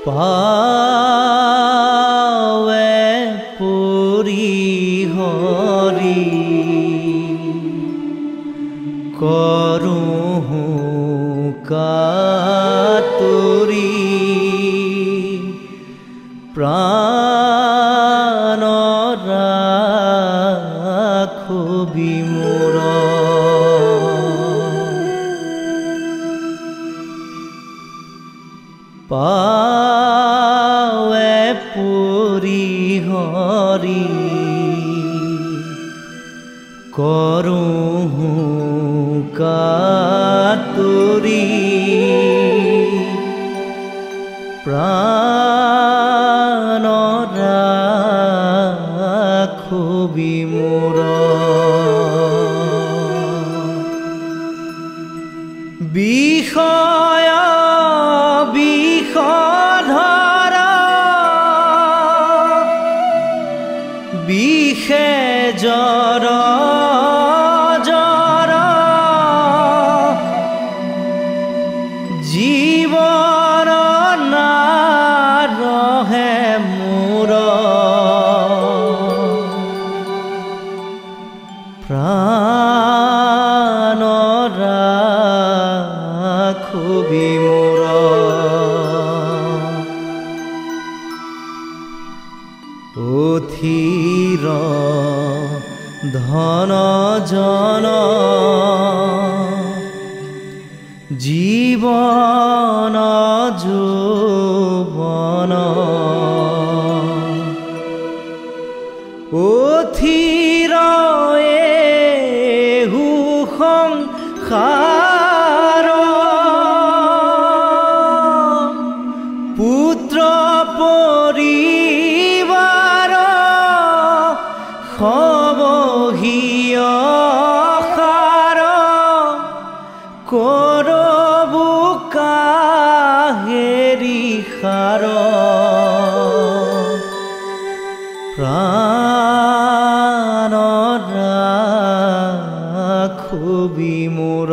পাৱে পুৰি হৰি কৰোঁ কাতুৰি প্ৰাণ ৰাখো বিমূৰ পাৱে পুৰি হৰি কৰোঁ কাতুৰি প্ৰাণ ৰাখো বিমূৰ বিষয় বিষধৰ বিষে জ্বৰ জ্বৰ জীৱন নাৰহে মোৰ প্ৰাণ ৰাখো বিমূৰ অথিৰ ধন জন জীৱন যৌৱন অথিৰ এহু সংসাৰ পুত্ৰ পৰিবাৰ সবহিয় সাৰ কৰবু কাহেৰি সাৰ প্ৰাণ ৰাখো বিমূৰ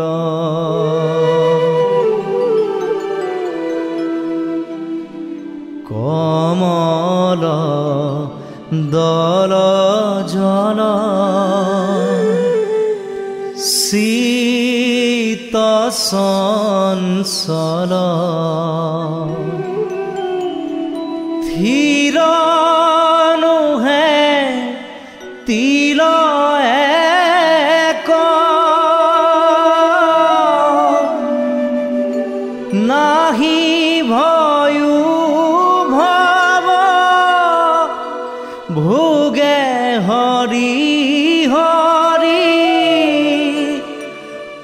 কমল দল জল শীত চঞ্চল থিৰ নোহে তিল এক নাহি ভয়ো ভৱ ভোগে হৰি হৰি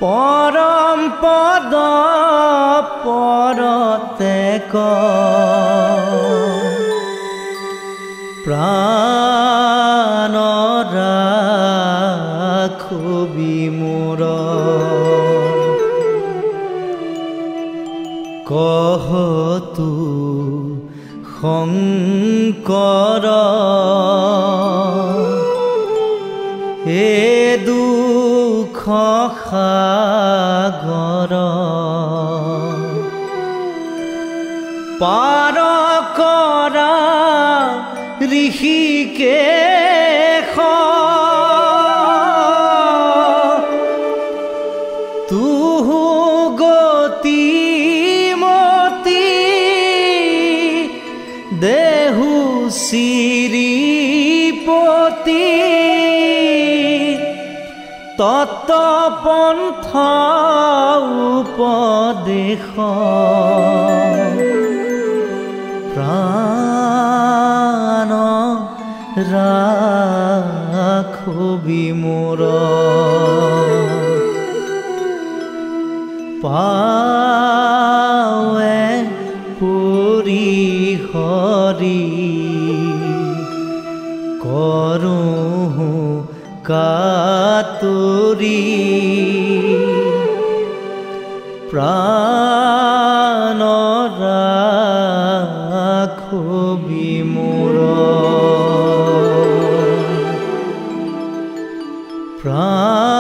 পৰম পদ পৰতেক প্ৰাণ ৰাখো বিমূৰ কহতু শংকৰ এ দুখ সাগৰ পাৰ কৰা ঋষিকেশ তুহু গতি মতি দেহু শ্ৰীপতি তত্ত্বপন্থ উপদেশ প্ৰাণ ৰাখো বিমূৰ পাৱে পুৰি হৰি কৰোঁ কাতুৰি প্ৰাণ ৰাখো বিমূৰ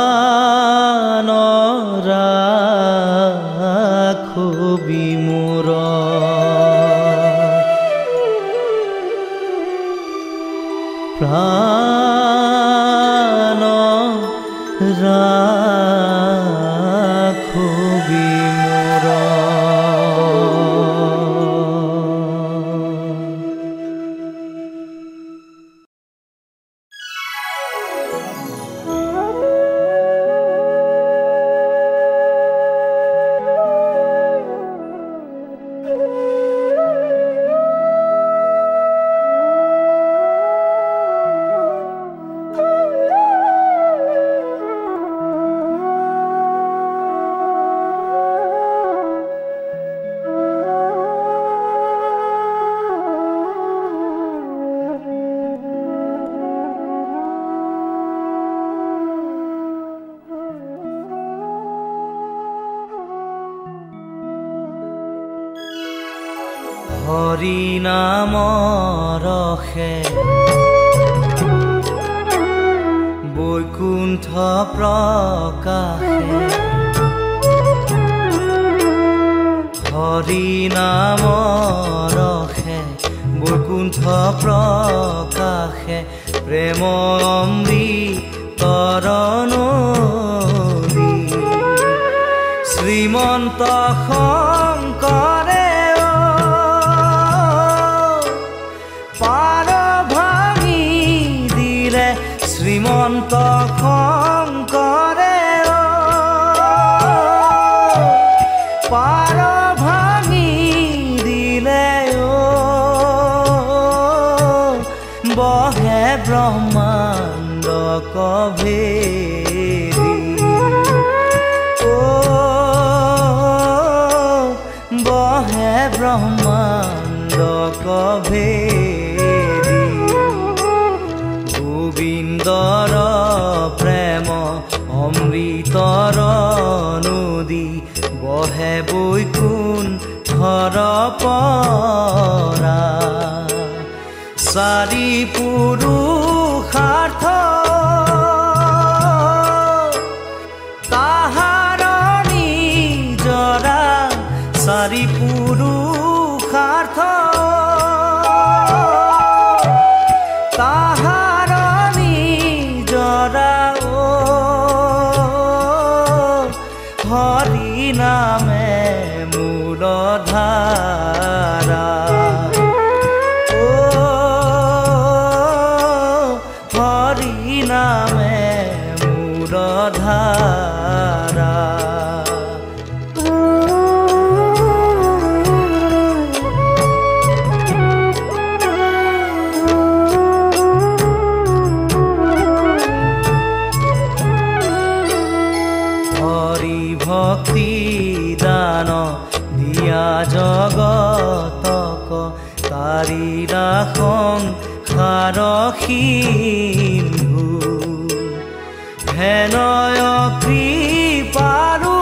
প্ৰাণ ৰাখো বিমূৰ মোৰ হৰি নাম ৰসে বৈকুণ্ঠ প্ৰকাশে হৰি নাম ৰসে বৈকুণ্ঠ প্ৰকাশে প্ৰেম অমৃতৰ নদী শ্ৰীমন্ত শংকৰে পাৰ ভাঙি দিলে শ্ৰীমন্ত শংকৰে পাৰ ভাঙি দিলে বহে ব্ৰহ্মাণ্ড কভেদি বহে ব্ৰহ্মাণ্ড কভেদি গোবিন্দৰ প্ৰেম অমৃতৰ নদী বহে বৈকুণ্ঠৰ পৰা চাৰি পুৰুষাৰ্থ তাহাৰ নিজৰা চাৰি পুৰুষাৰ্থ তাহাৰ নিজৰা হৰি নামে মূলধাৰা হৰি নামে মূলধাৰা ভক্তি দান দিয়া জগতক তাৰিলা সংসাৰ সিন্ধু হেনয় কৃপাৰু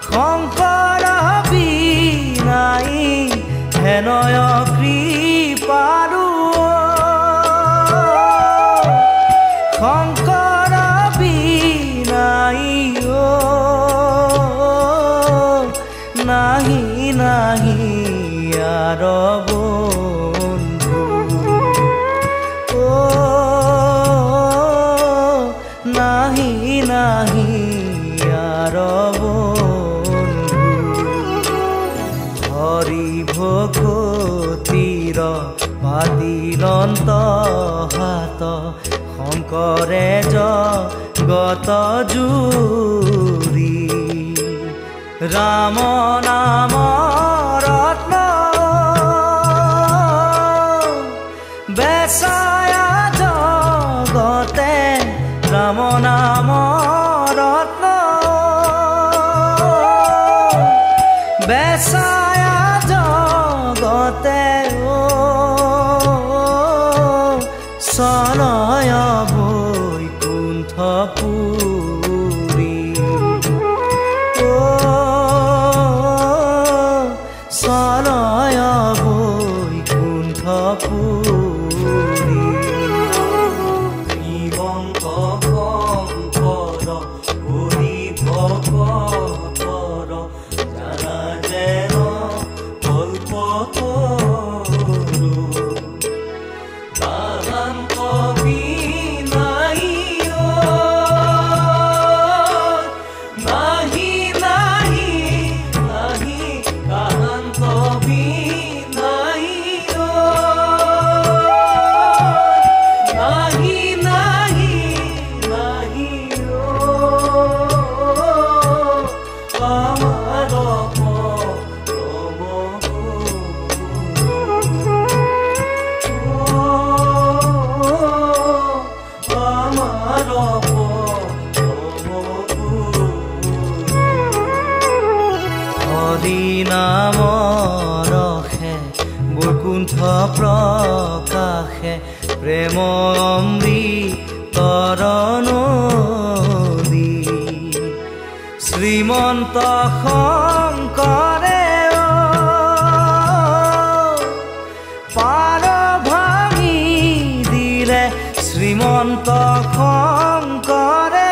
শংকৰ বিনাই হেনয় কৃপাৰু শংকৰ বিনাই নাহি নাহি আৰ বন্ধু নাহি নাহি আৰ বন্ধু হৰি ভকতিৰ পাতিলন্ত হাত শংকৰে জগত জুৰি ৰাম নাম ৰত্ন বেচায়া জগতে ৰাম নাম ৰত্ন বেচায়া জগতে চলয় বৈকুণ্ঠপুৰী হৰি নাম ৰসে বৈকুণ্ঠ প্ৰকাশে প্ৰেম অমৃতৰ নদী শ্ৰীমন্ত শংকৰে পাৰ ভাঙি দিলে শ্ৰীমন্ত শংকৰে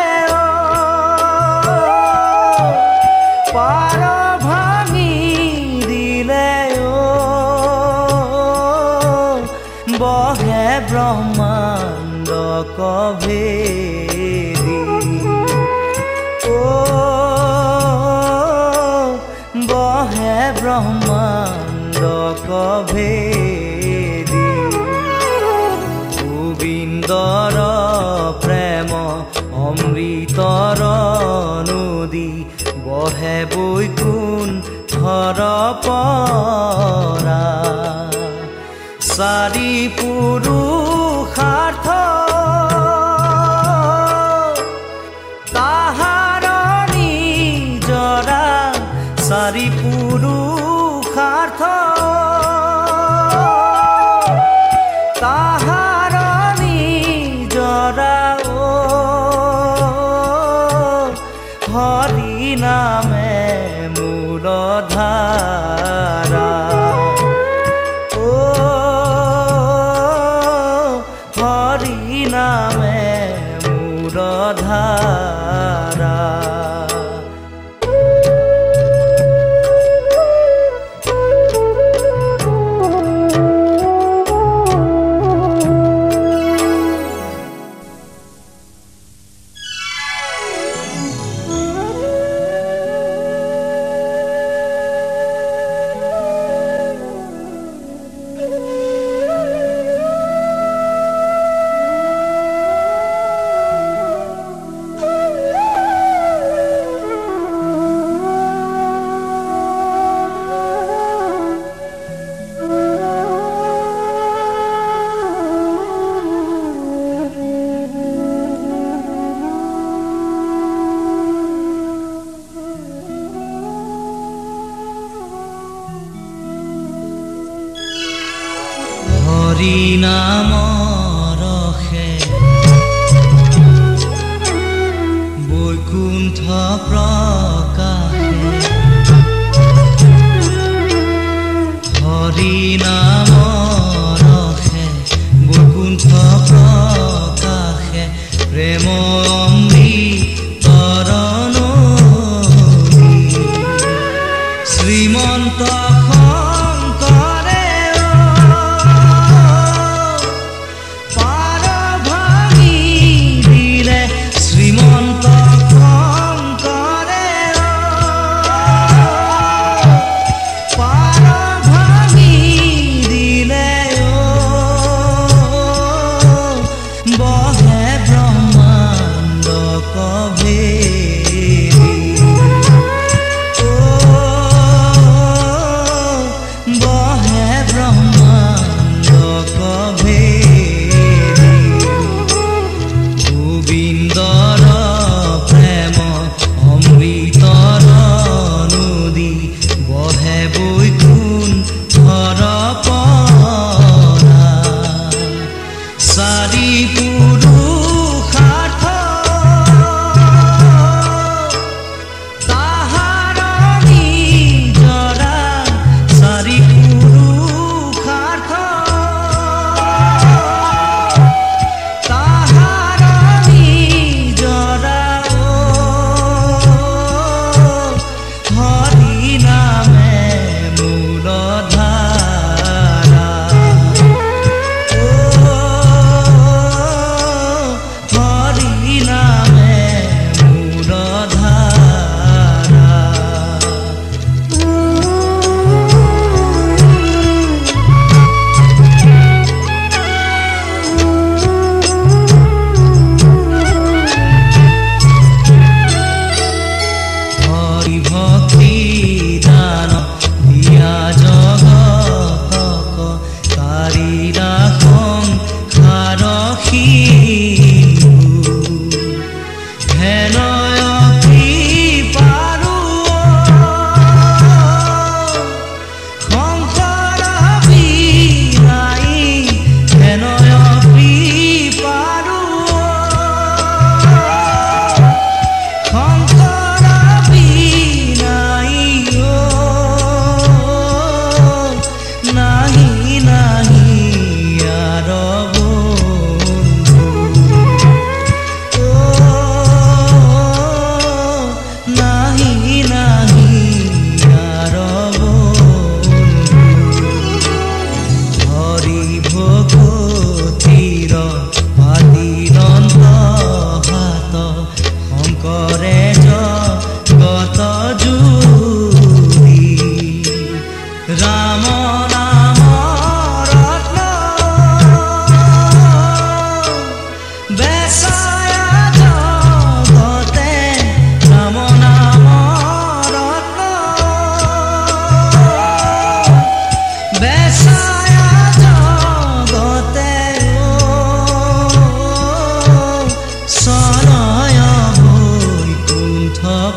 পাৰ ভাঙি দিলে বহে ব্ৰহ্মাণ্ড কভেদি বহে ব্ৰহ্মাণ্ড কভেদি গোবিন্দৰ প্ৰেম অমৃতৰ নদী বহে বৈকুণ্ঠৰ পৰা চাৰি পুৰুষাৰ্থ তাহাৰ নিজৰা চাৰি পুৰুষাৰ্থ তাহাৰ নিজৰা হৰি নামে মূলধাৰা হৰি নামে মূলধাৰা হৰি নাম ৰসে বৈকুণ্ঠ প্ৰকাশে হৰি নাম ৰসে বৈকুণ্ঠ প্ৰকাশে প্ৰেম অমৃতৰ নদী শ্ৰীমন্ত দিলে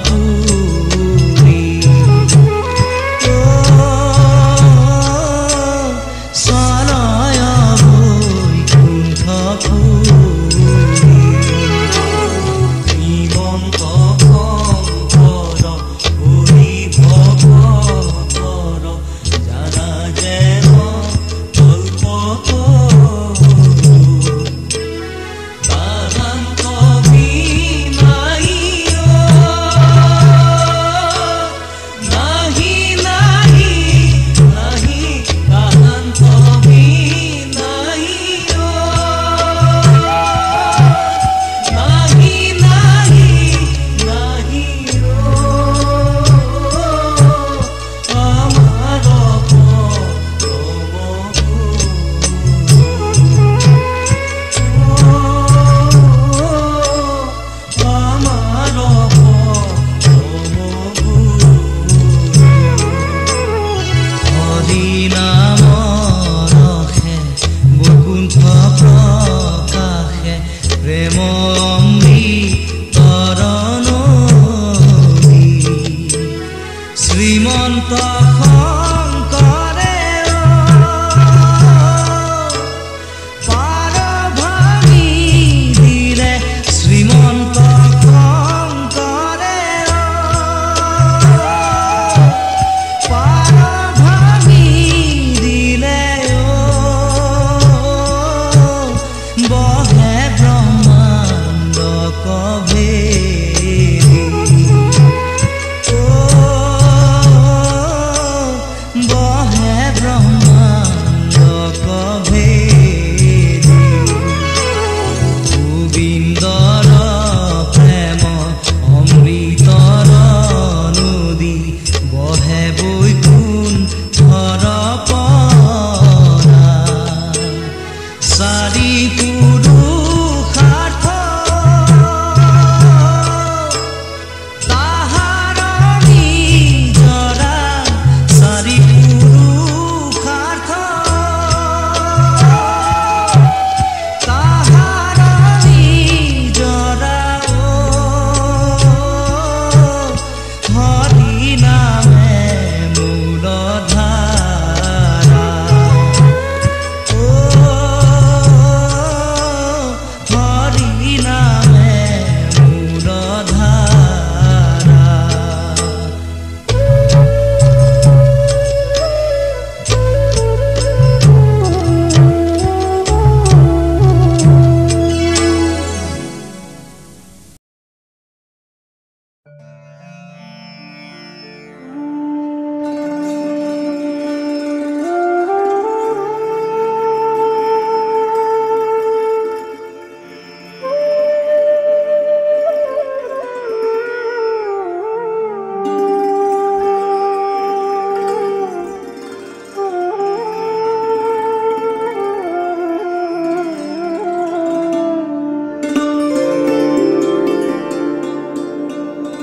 পুৰী চলয় বৈকুণ্ঠ পুৰী শ্ৰীমন্ত শংকৰ হৰি ভগৱতৰ জানা যেন শ্ৰীমন্ত শংকৰে পাৰ ভাঙি দিলে শ্ৰীমন্ত শংকৰে পাৰ ভাঙি দিলে বহে ব্ৰহ্মাণ্ড কভে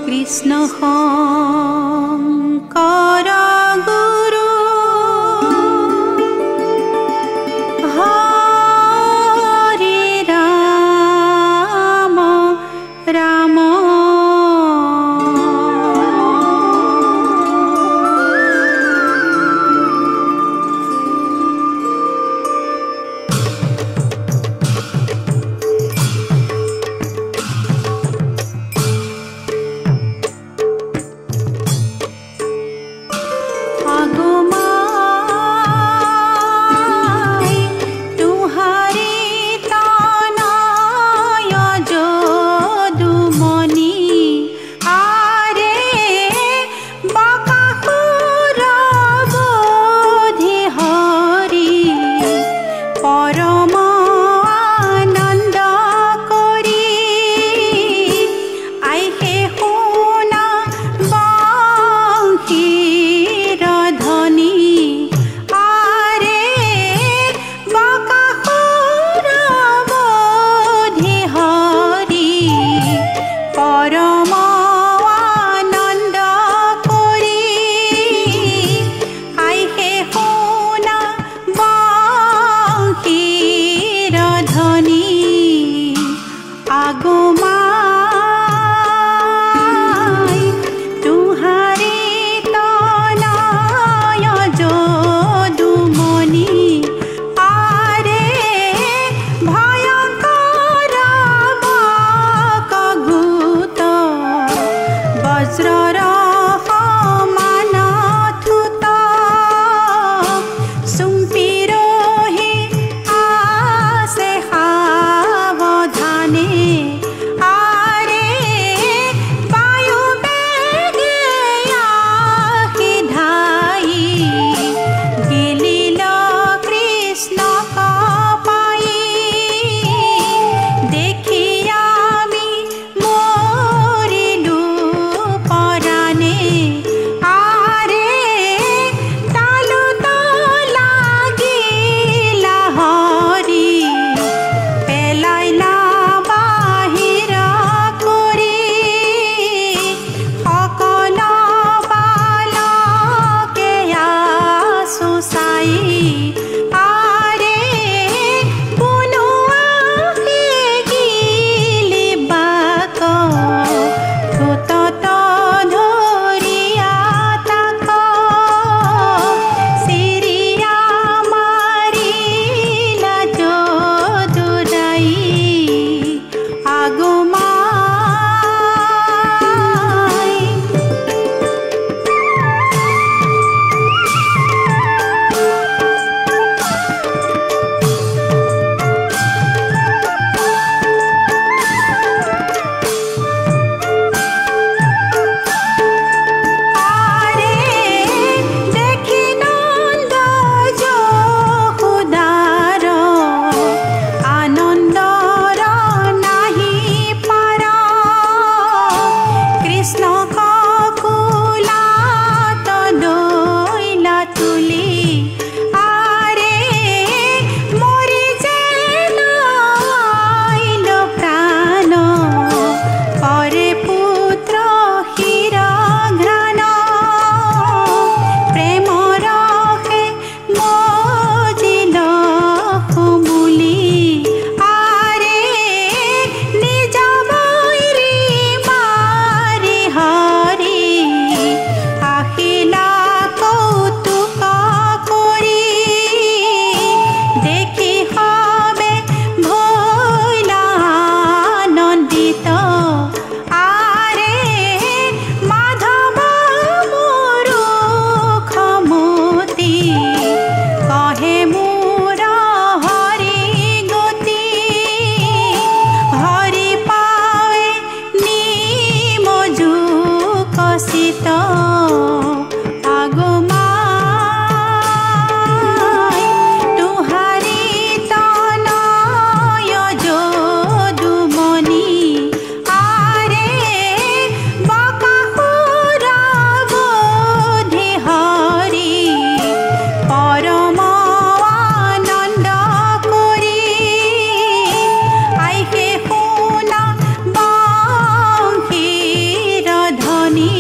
কৃষ্ণ শংকৰ গুৰু হৰি ৰাম ৰাম বজ্ৰৰ সমান থুত চুম্পিৰহি আছে সাৱধানে আৰে বায়ু বেগে আহি ধাই গেলিল কৃষ্ণক পাই দেখি আমি মৰিলো পৰাণে আৰে তালুত লাগিলা হৰি পেলাইলা বাহিৰ কৰি সকল বালকে আছো চাই আৰে কোনো আহি গিলি বাক ঠোঁটত ধৰিয়া তাক চিৰিয়া মাৰিলা যদুৰাই আগুমাই আৰে দেখি নন্দ যশোদাৰ আনন্দৰ নাহি পাৰ কৃষ্ণক কোলাত দৈলা তুলি আৰে মৰি যেন আইল প্ৰাণ পৰে পুত্ৰ শিৰ ঘ্ৰাণ প্ৰেম ৰসে মজিল সমুলি আৰে নিজ বৈৰী মাৰি হৰি আহিলা কৌতুক কৰি দেখি সবে ভৈলা আনন্দিত আৰে মাধৱ মুৰুখমতি কহে মোৰ হৰি গতি হৰি পাৱে নিমজুক চিত আগুমাই তুহাৰি তনয় যদুমণি আৰে বকাসুৰ বোধি হৰি পৰম আনন্দ কৰি আইহে শুনা বংশীৰ ধ্বনি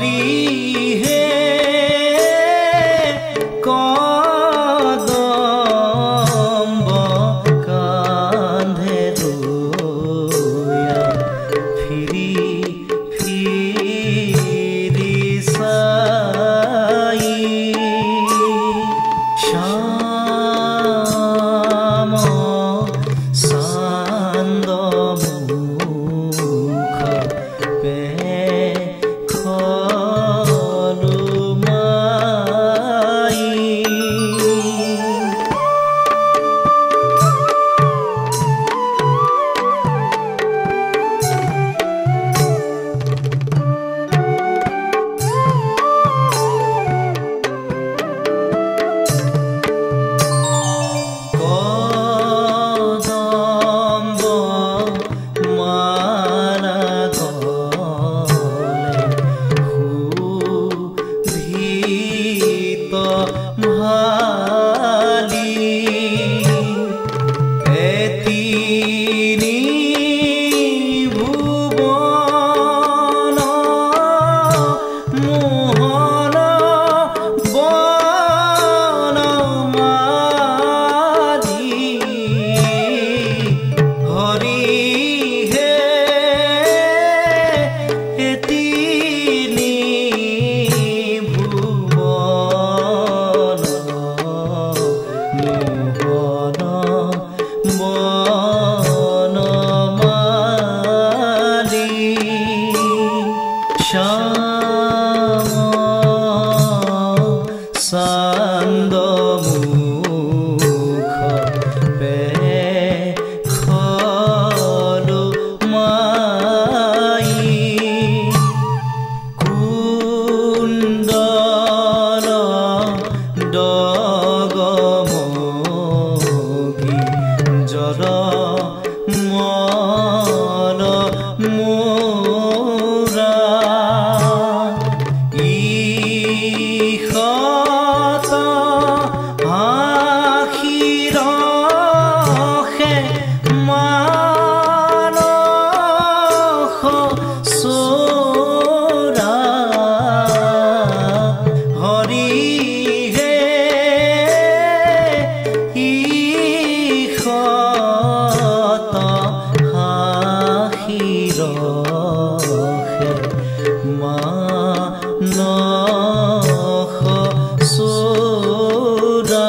হৰিহে কদম্ব কান্ধে দয়া ফিৰি ফিৰি চাই শ্যাম চান্দ মুখ পেখলো মাই কদম্ব মালা গলে সুধীত ভালি এতিনি ভুৱন মোহন বনমালী হৰিহে এতিনি ভুৱন মোহন বনমালী শ্যাম চান্দ মুখ পেখলো মাই কুণ্ডল ডগমগি জল মল মোৰা ইখত আখিৰখে মানস চোৰা হৰিহে ইখত আখিৰখে মানস চোৰা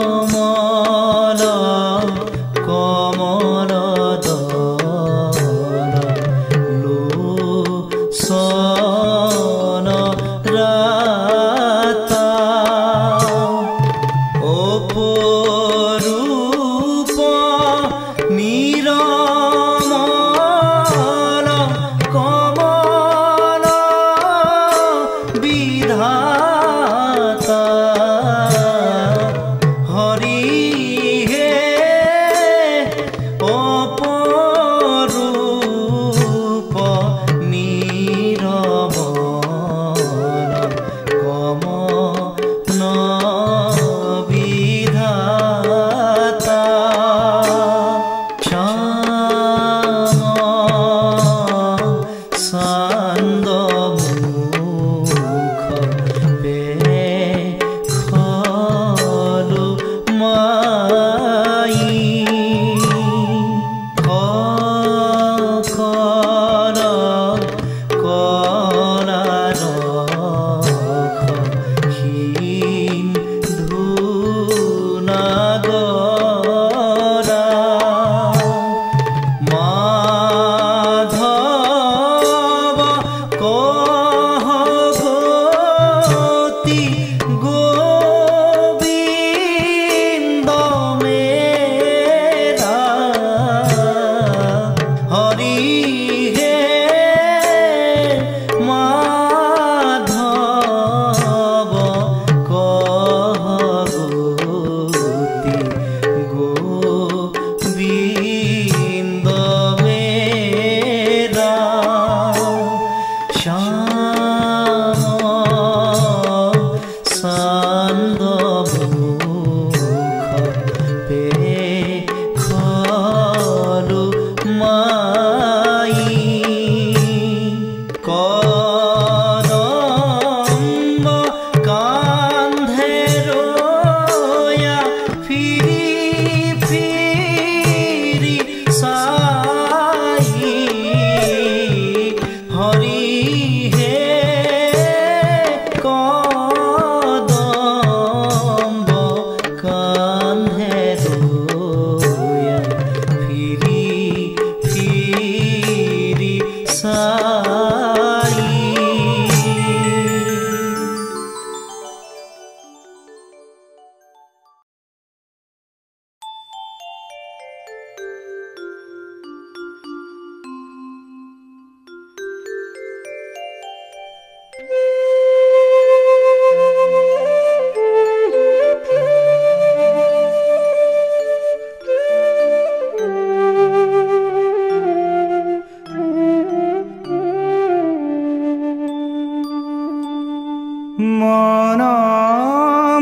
অমল কমল দল ছাড়ি मन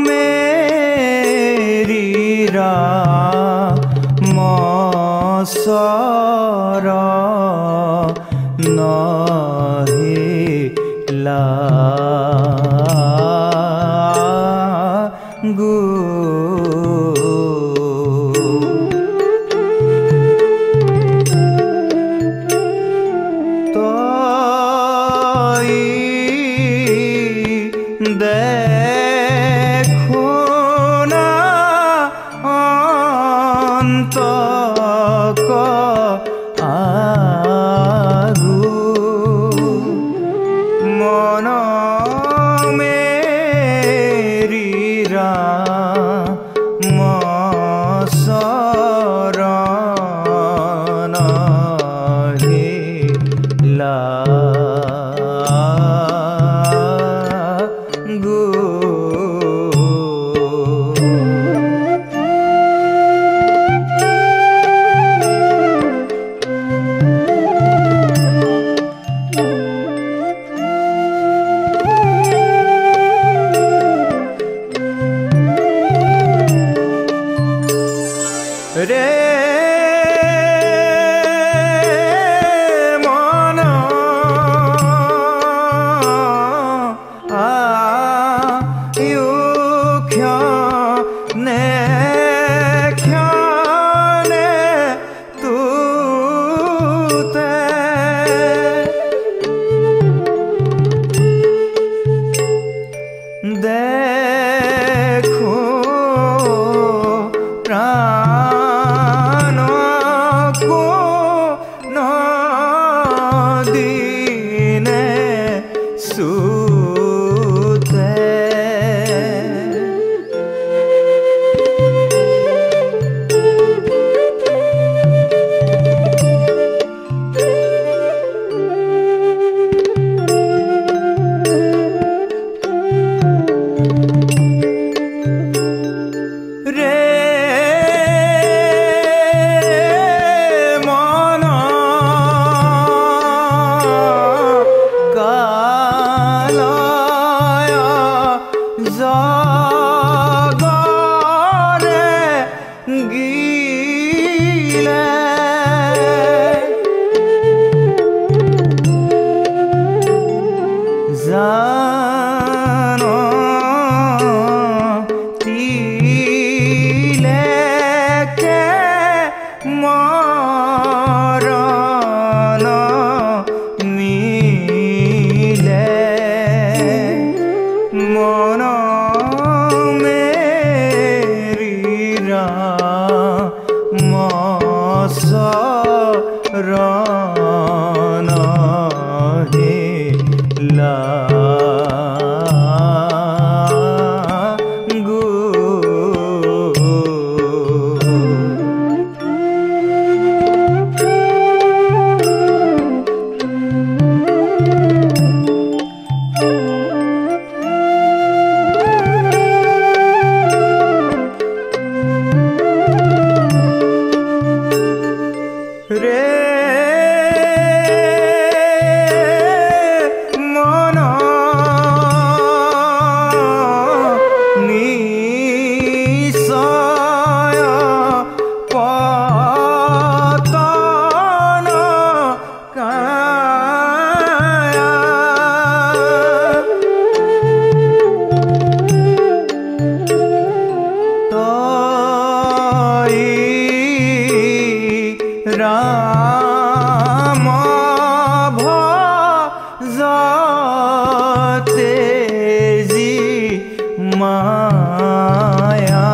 मेरी मसर नहिला गु देखो ना अंत को आगु मन मेरी मसरन हिला रे मन क्षणे क्षणे तुते देखो प्राण को नदीने सुते राम भजते जी माया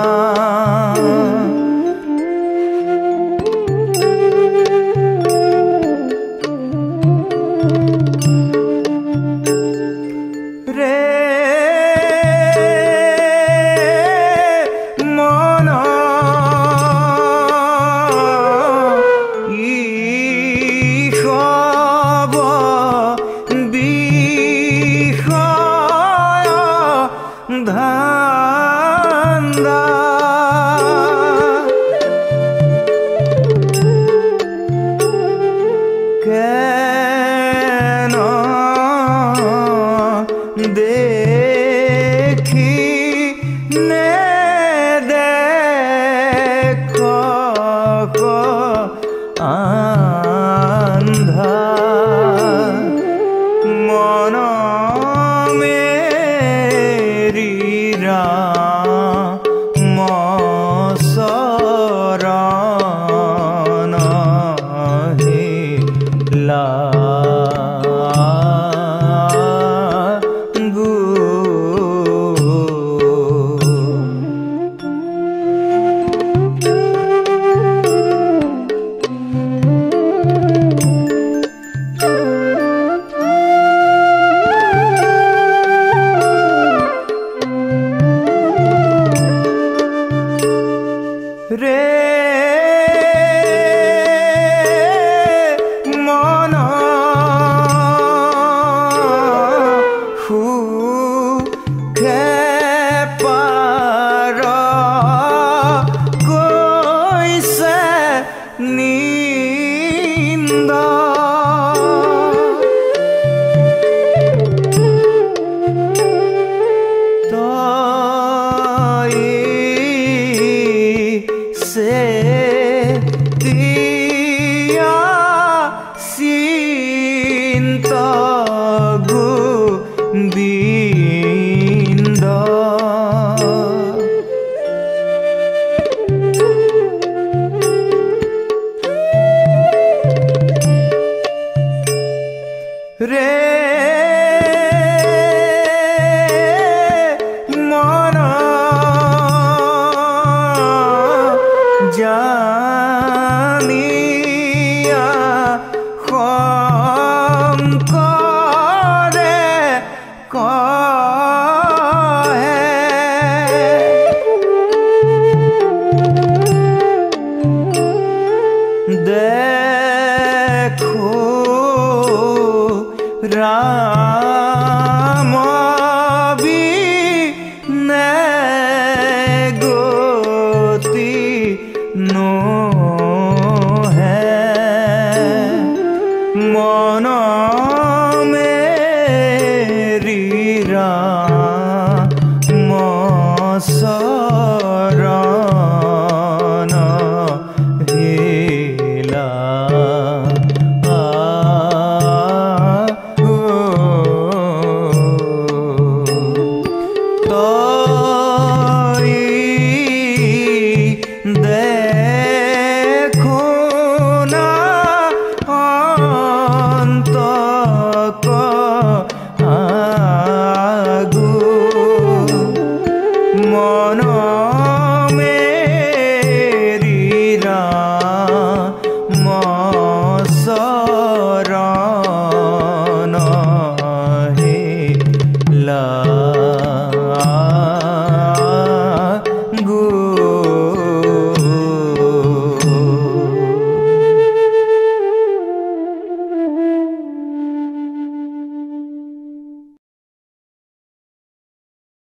देखो राम